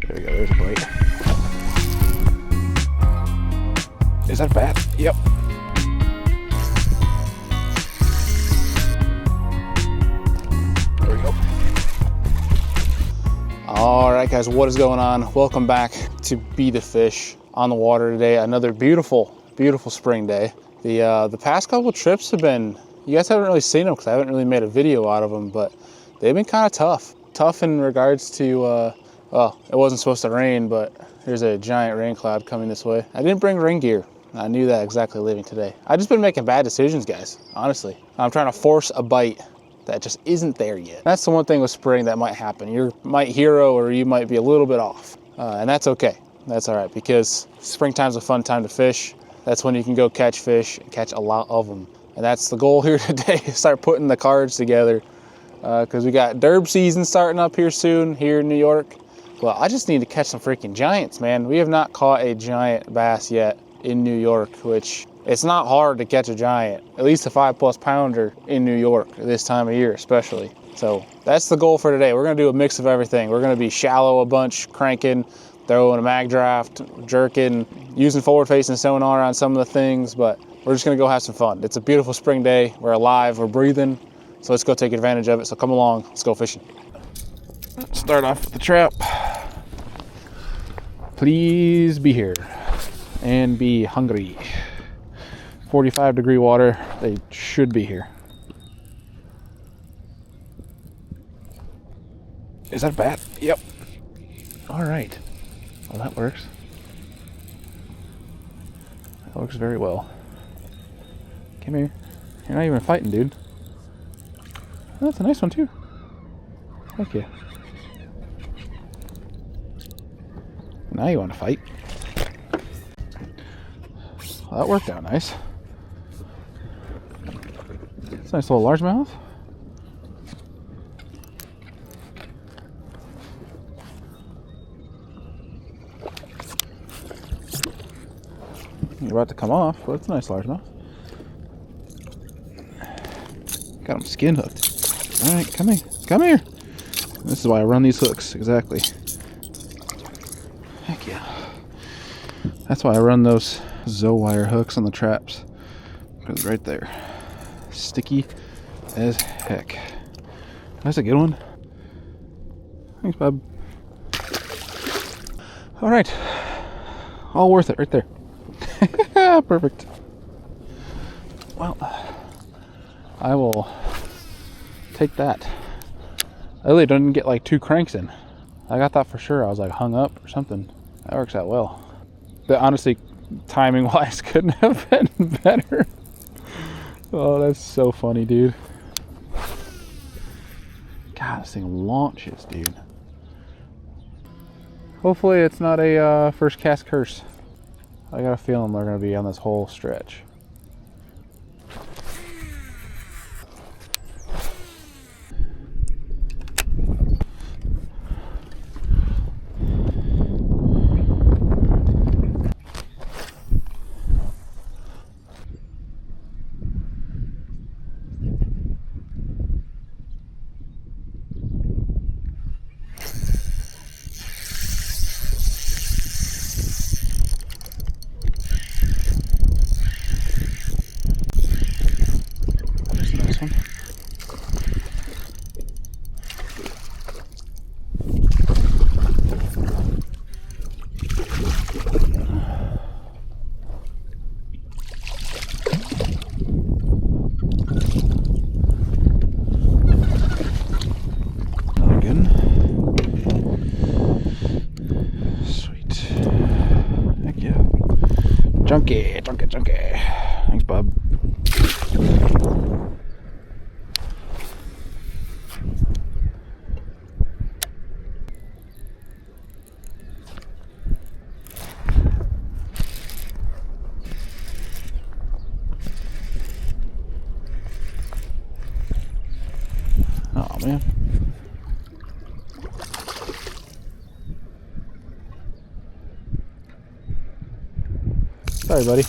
There we go, there's a bite. Is that a bass? Yep. There we go. All right, guys, what is going on? Welcome back to Be the Fish on the water today. Another beautiful, beautiful spring day. The past couple trips have been, you guys haven't really seen them because I haven't really made a video out of them, but they've been kind of tough. Tough in regards to, well, it wasn't supposed to rain, but there's a giant rain cloud coming this way. I didn't bring rain gear. I knew that exactly leaving today. I've just been making bad decisions, guys, honestly. I'm trying to force a bite that just isn't there yet. That's the one thing with spring that might happen. You might hero or you might be a little bit off, and that's okay. That's all right, because springtime's a fun time to fish. That's when you can go catch fish and catch a lot of them. And that's the goal here today, start putting the cards together, because we got derb season starting up here soon here in New York. Well, I just need to catch some freaking giants, man. We have not caught a giant bass yet in New York, which it's not hard to catch a giant, at least a 5+ pounder in New York this time of year especially. So that's the goal for today. We're gonna do a mix of everything. We're gonna be shallow a bunch, cranking, throwing a mag draft, jerking, using forward facing sonar on some of the things, but we're just gonna go have some fun. It's a beautiful spring day. We're alive, we're breathing. So let's go take advantage of it. So come along, let's go fishing. Start off with the trap. Please be here and be hungry. 45-degree water, they should be here. Is that a bat? Yep. All right. Well, that works. That works very well. Come here. You're not even fighting, dude. Oh, that's a nice one, too. Thank you. Now you want to fight. Well, that worked out nice. It's a nice little largemouth. You're about to come off, but it's a nice largemouth. Got him skin hooked. All right, come here. Come here. This is why I run these hooks, exactly. Heck yeah. That's why I run those wire hooks on the traps. Because right there. Sticky as heck. That's a good one. Thanks, bub. All right. All worth it right there. Perfect. Well, I will take that. I really didn't get like 2 cranks in. I got that for sure. I was like hung up or something. That works out well. But honestly, timing wise, couldn't have been better. Oh, that's so funny, dude. God, this thing launches, dude. Hopefully it's not a first cast curse. I got a feeling they're going to be on this whole stretch. Chunky. Thanks, bub. Oh, man. Sorry, buddy.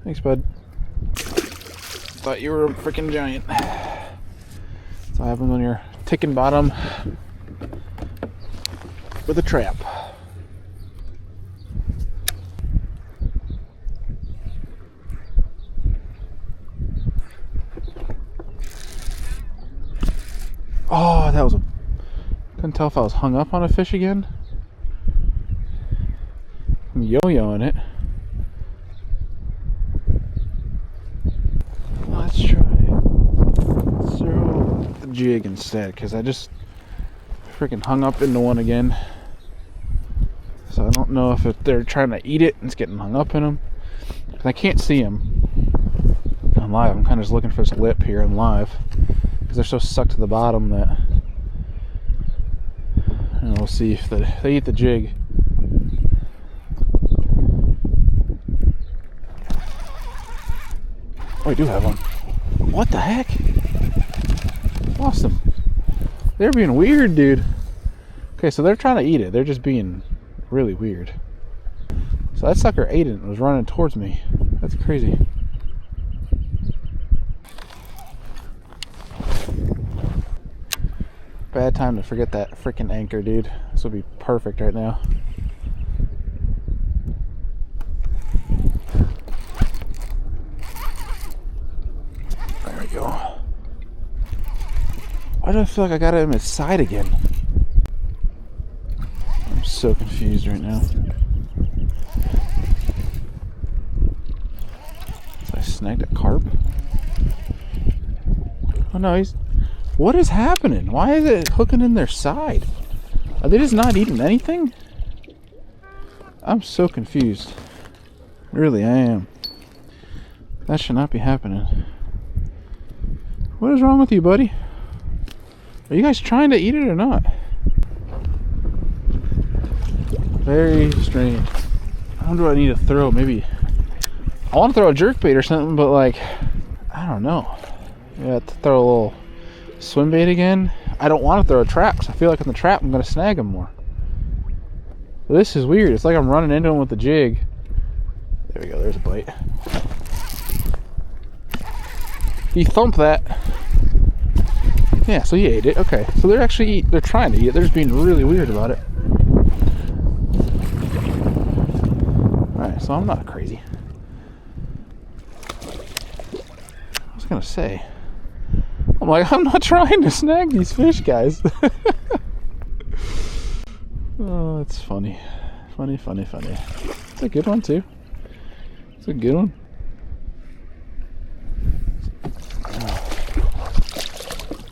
Thanks, bud. Thought you were a freaking giant. That's what happens when you're ticking bottom with a trap. Oh, that was a... Couldn't tell if I was hung up on a fish again. I'm yo-yoing it. Let's try throw the jig instead, because I just freaking hung up into one again. So I don't know if they're trying to eat it and it's getting hung up in them. I can't see them on live. I'm kind of just looking for this lip here on live, because they're so stuck to the bottom that, and we'll see if they eat the jig. Oh, I do have one. What the heck? Lost them. They're being weird, dude. Okay, so they're trying to eat it. They're just being really weird. So that sucker ate it and was running towards me. That's crazy. Bad time to forget that freaking anchor, dude. This would be perfect right now. There we go. Why do I feel like I got it in his side again? I'm so confused right now. Did I snag a carp? Oh no, he's... What is happening? Why is it hooking in their side? Are they just not eating anything? I'm so confused. Really, I am. That should not be happening. What is wrong with you, buddy? Are you guys trying to eat it or not? Very strange. How do I need to throw? Maybe I want to throw a jerkbait or something, but like, I don't know. Yeah, have to throw a little swim bait again. I don't want to throw a trap because I feel like in the trap I'm going to snag them more. But this is weird. It's like I'm running into them with the jig. There we go. There's a bite. He thumped that. Yeah, so he ate it. Okay, so they're actually they're trying to eat it. They're just being really weird about it. Alright, so I'm not crazy. I was gonna say, I'm like, I'm not trying to snag these fish, guys. Oh, it's funny. Funny. It's a good one, too. It's a good one.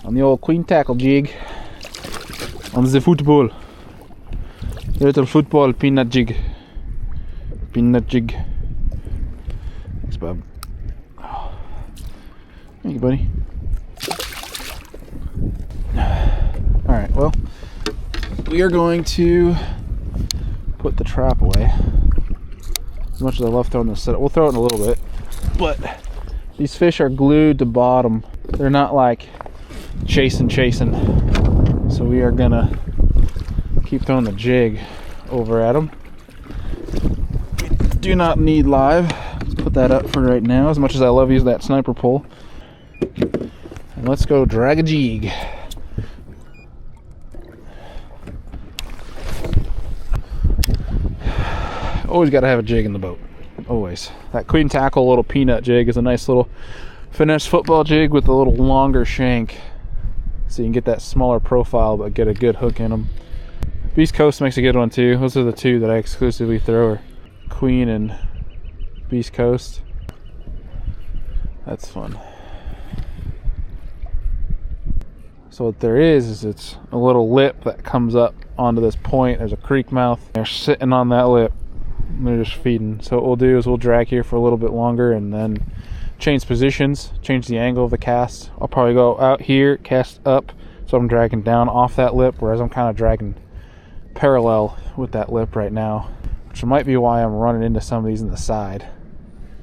On the old queen tackle jig. On the football. Little football peanut jig. Peanut jig. Thanks, Bob. Oh. Thank you, buddy. Alright, well, we are going to put the trap away. As much as I love throwing this set, we'll throw it in a little bit. But these fish are glued to bottom. They're not like chasing. So we are gonna keep throwing the jig over at them. Do not need live. Let's put that up for right now, as much as I love using that sniper pole. And let's go drag a jig. Always got to have a jig in the boat. Always. That queen tackle little peanut jig is a nice little finesse football jig with a little longer shank, so you can get that smaller profile but get a good hook in them. Beast Coast makes a good one too. Those are the two that I exclusively throw, are Queen and Beast Coast. That's fun. So what there is it's a little lip that comes up onto this point. There's a creek mouth. They're sitting on that lip. They're just feeding. So what we'll do is we'll drag here for a little bit longer and then change positions, change the angle of the cast. I'll probably go out here, cast up, so I'm dragging down off that lip, whereas I'm kind of dragging parallel with that lip right now, which might be why I'm running into some of these in the side,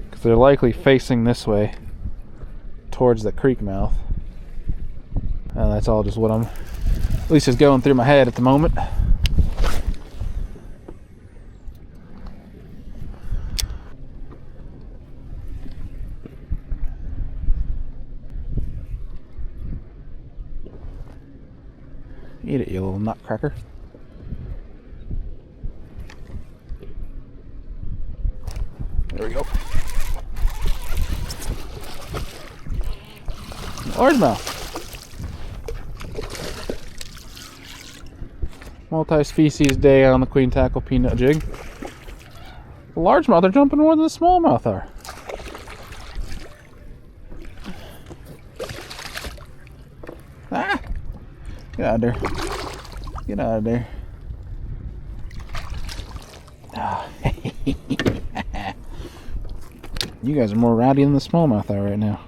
because they're likely facing this way towards the creek mouth. And that's all just what I'm, at least is going through my head at the moment. Eat it, you little nutcracker. There we go. Largemouth. Multi-species day on the queen tackle peanut jig. The largemouth are jumping more than the smallmouth are. Ah! Get out of there. Get out of there. Ah. You guys are more rowdy than the smallmouth are right now.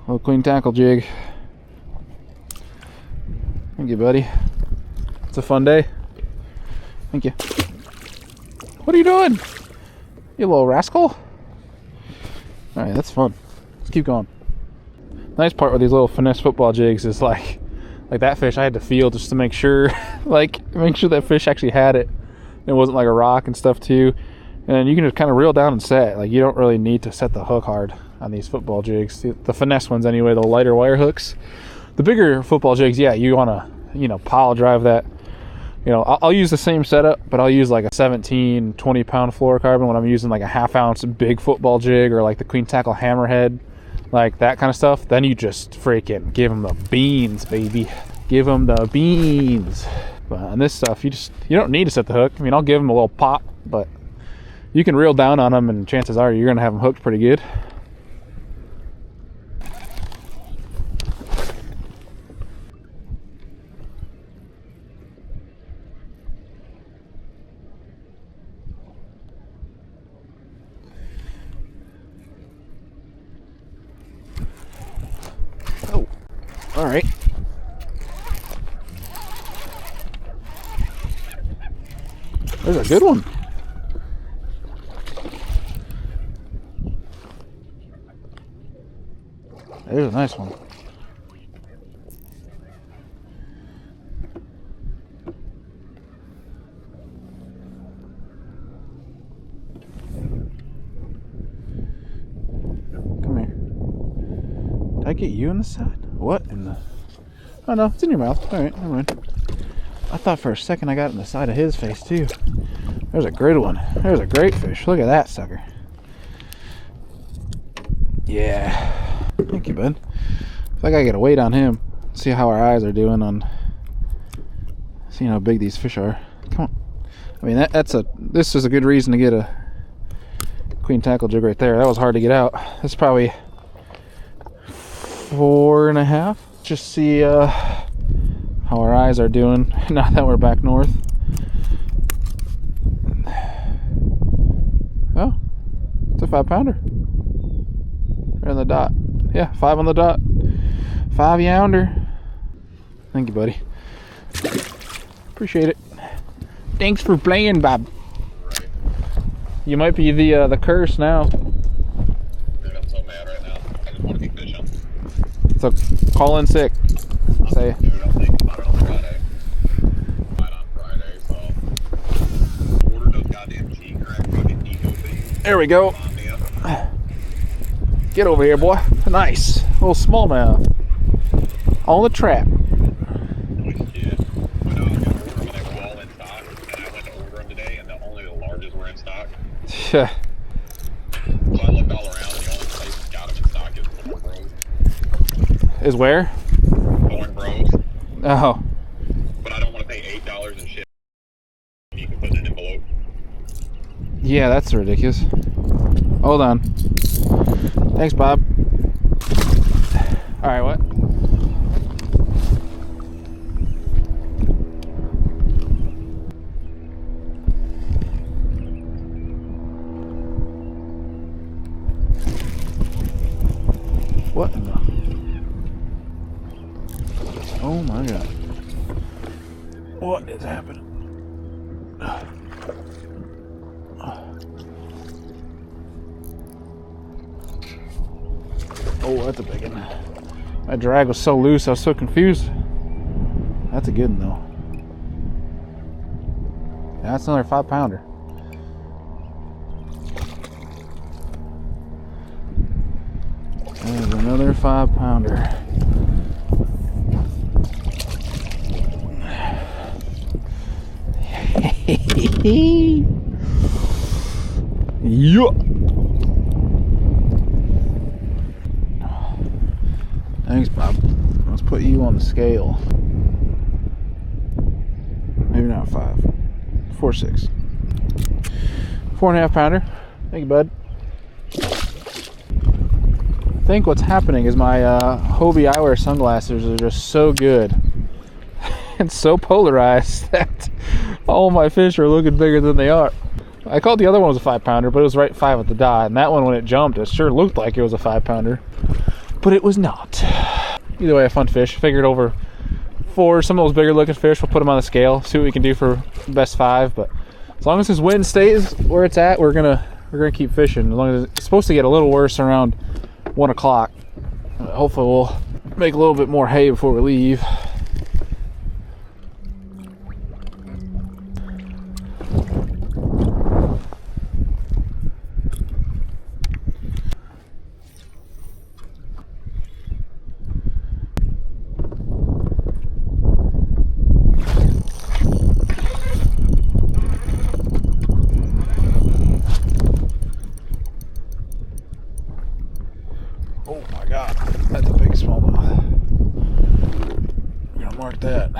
Little queen tackle jig. Thank you, buddy. It's a fun day. Thank you. What are you doing? You little rascal. Alright, that's fun. Let's keep going. Nice part with these little finesse football jigs is like that fish I had to feel just to make sure make sure that fish actually had it. It wasn't like a rock and stuff too. And you can just kind of reel down and set. Like, you don't really need to set the hook hard on these football jigs. The finesse ones anyway, the lighter wire hooks. The bigger football jigs, yeah, you want to, pile drive that. I'll use the same setup, but I'll use like a 17, 20 pound fluorocarbon when I'm using like a ½ ounce big football jig, or like the queen tackle hammerhead, like that kind of stuff. Then you just freaking give them the beans, baby. Give them the beans. But on this stuff, you don't need to set the hook. I mean, I'll give them a little pop, but you can reel down on them, and chances are you're going to have them hooked pretty good. Oh, all right. There's a good one. There's a nice one. Come here. Did I get you in the side? What in the... Oh no, it's in your mouth. Alright, never mind. I thought for a second I got it in the side of his face too. There's a great one. There's a great fish. Look at that sucker. Yeah. Thank you, bud. I think I get a weight on him. See how our eyes are doing on seeing how big these fish are. Come on. I mean, this is a good reason to get a queen tackle jig right there. That was hard to get out. That's probably 4.5. Just see how our eyes are doing now that we're back north. Oh, it's a 5-pounder. Right on the dot. Yeah, 5 on the dot. 5 younder. Thank you, buddy. Appreciate it. Thanks for playing, Bob. Right. You might be the curse now. Dude, I'm so mad right now. I just want to be fishing. So call in sick. Say. Dude, I'm thinking about it on Friday. Right on Friday, so ordered those goddamn crankbait eco things. There we go. Get over here, boy. Nice. Little smallmouth. On the trap. Yeah. When I was going to order them, they were all in stock. And I went to order them today, and only the larges were in stock. Yeah. So I looked all around, and the only place that got them in stock is Thorn Bros. Is where? Thorn Bros. Oh. But I don't want to pay $8 and shit. You can put in an envelope. Yeah, that's ridiculous. Hold on. Thanks, Bob. All right, what? What in the... Oh my God. What is happening? Oh, that's a big one. My drag was so loose, I was so confused. That's a good one, though. Yeah, that's another 5-pounder. There's another 5-pounder. Yeah. Thanks, Bob. Let's put you on the scale. Maybe not 5. 4.6. 4.5 pounder. Thank you, bud. I think what's happening is my Hobie eyewear sunglasses are just so good and so polarized that all my fish are looking bigger than they are. I called the other one was a 5 pounder, but it was right 5 at the dot, and that one, when it jumped, it sure looked like it was a 5 pounder, but it was not. Either way, a fun fish. Figured over for some of those bigger looking fish, we'll put them on the scale, see what we can do for best 5. But as long as this wind stays where it's at, we're gonna keep fishing. As long as it's supposed to get a little worse around 1 o'clock. Hopefully we'll make a little bit more hay before we leave. Oh my God, that's a big smallmouth. I'm gonna mark that.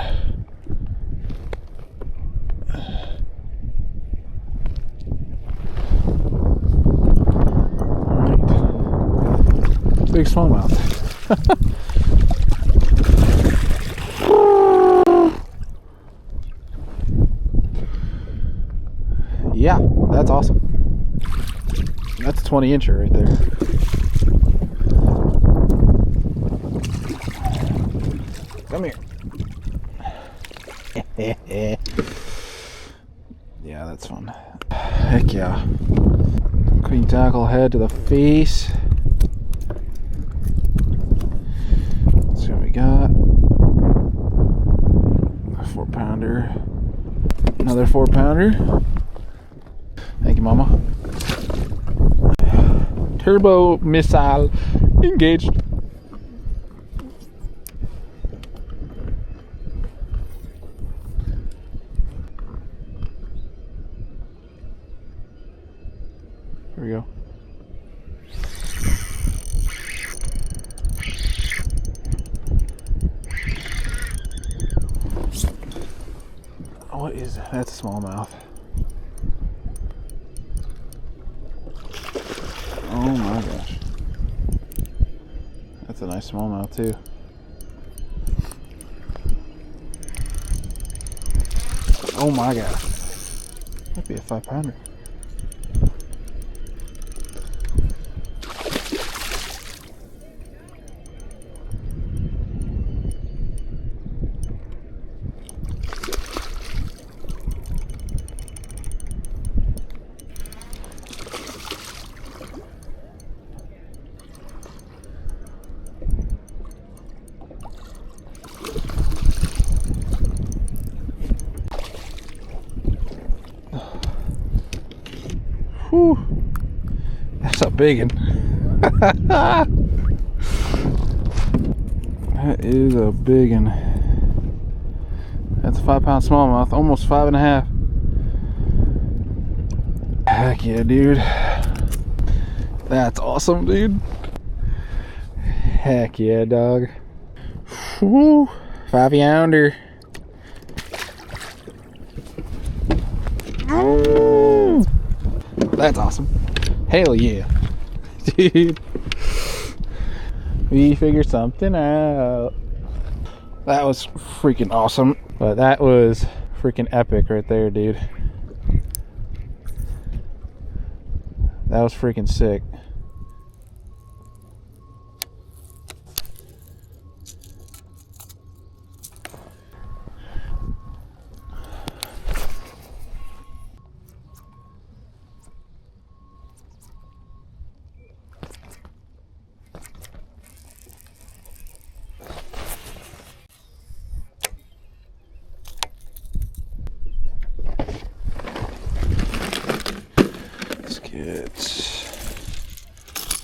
Alright. Big smallmouth. Yeah, that's awesome. That's a 20-incher right there. Come here. Yeah, that's fun. Heck yeah. Clean tackle head to the face. Let's see what we got. A 4 pounder. Another 4 pounder. Thank you, Mama. Turbo missile engaged. Here we go. What is that? That's a smallmouth. Oh my gosh. That's a nice smallmouth too. Oh my gosh. That'd be a 5 pounder. Whew. That's a big one. That is a big one. That's a 5 pound smallmouth, almost 5.5. Heck yeah, dude. That's awesome, dude. Heck yeah, dog. Whew. 5 pounder. That's awesome. Hell yeah. Dude. We figured something out. That was freaking awesome. But that was freaking epic right there, dude. That was freaking sick.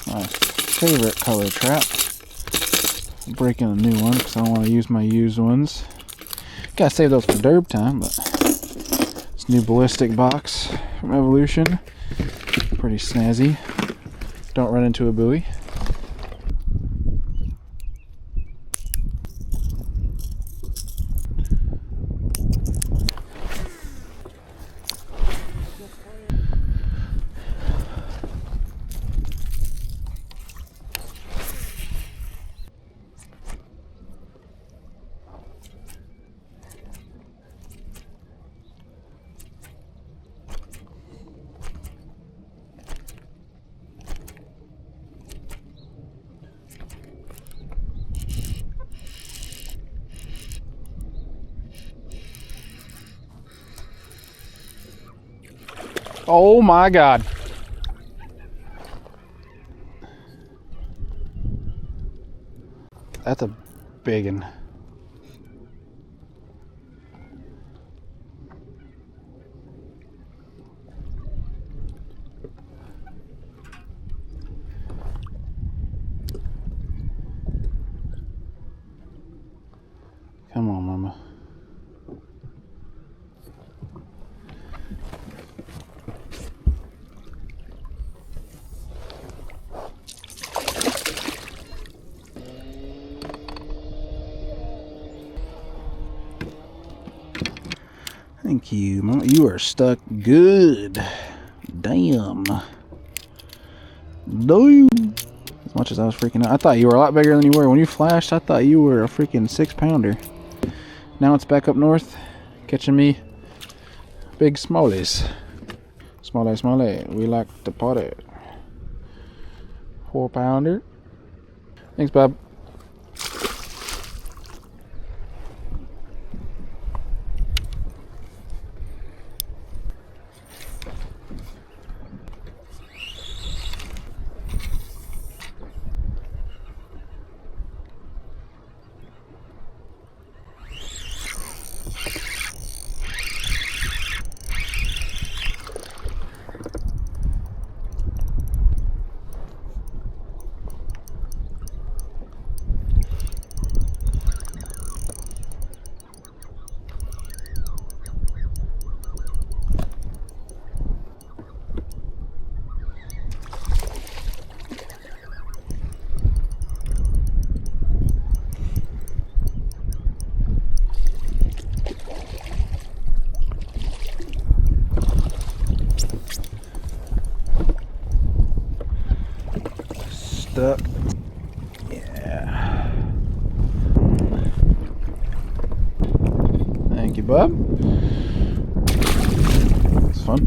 My favorite color trap. I'm breaking a new one because I don't want to use my used ones. Gotta save those for derb time, but This new ballistic box from Evolution. Pretty snazzy. Don't run into a buoy. Oh my God. That's a big one. Come on, mama. Thank you, mama. You are stuck good. Damn. Damn. As much as I was freaking out. I thought you were a lot bigger than you were. When you flashed, I thought you were a freaking 6-pounder. Now it's back up north, catching me big smallies. Smalley. We like to party. 4-pounder. Thanks, Bob. Stuck. Yeah. Thank you, bub. It's fun.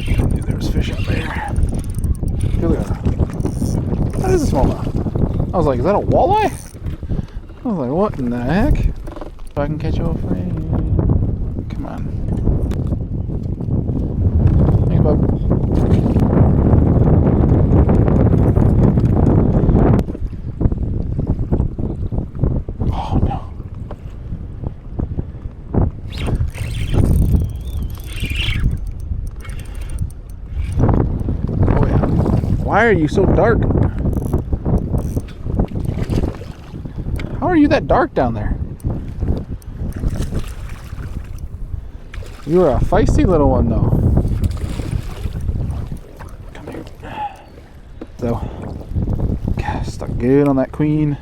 Dude, there was fish out there. Look at that. That is a smallmouth. I was like, is that a walleye? I was like, what in the heck? If I can catch you all free. Come on. Thanks, bub. Oh, no. Oh, yeah. Why are you so dark? How are you that dark down there? You are a feisty little one, though. Come here. So, God, stuck good on that queen.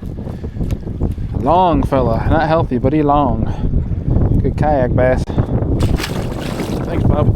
Long fella, not healthy, but he long. Good kayak bass. Thanks, Bob.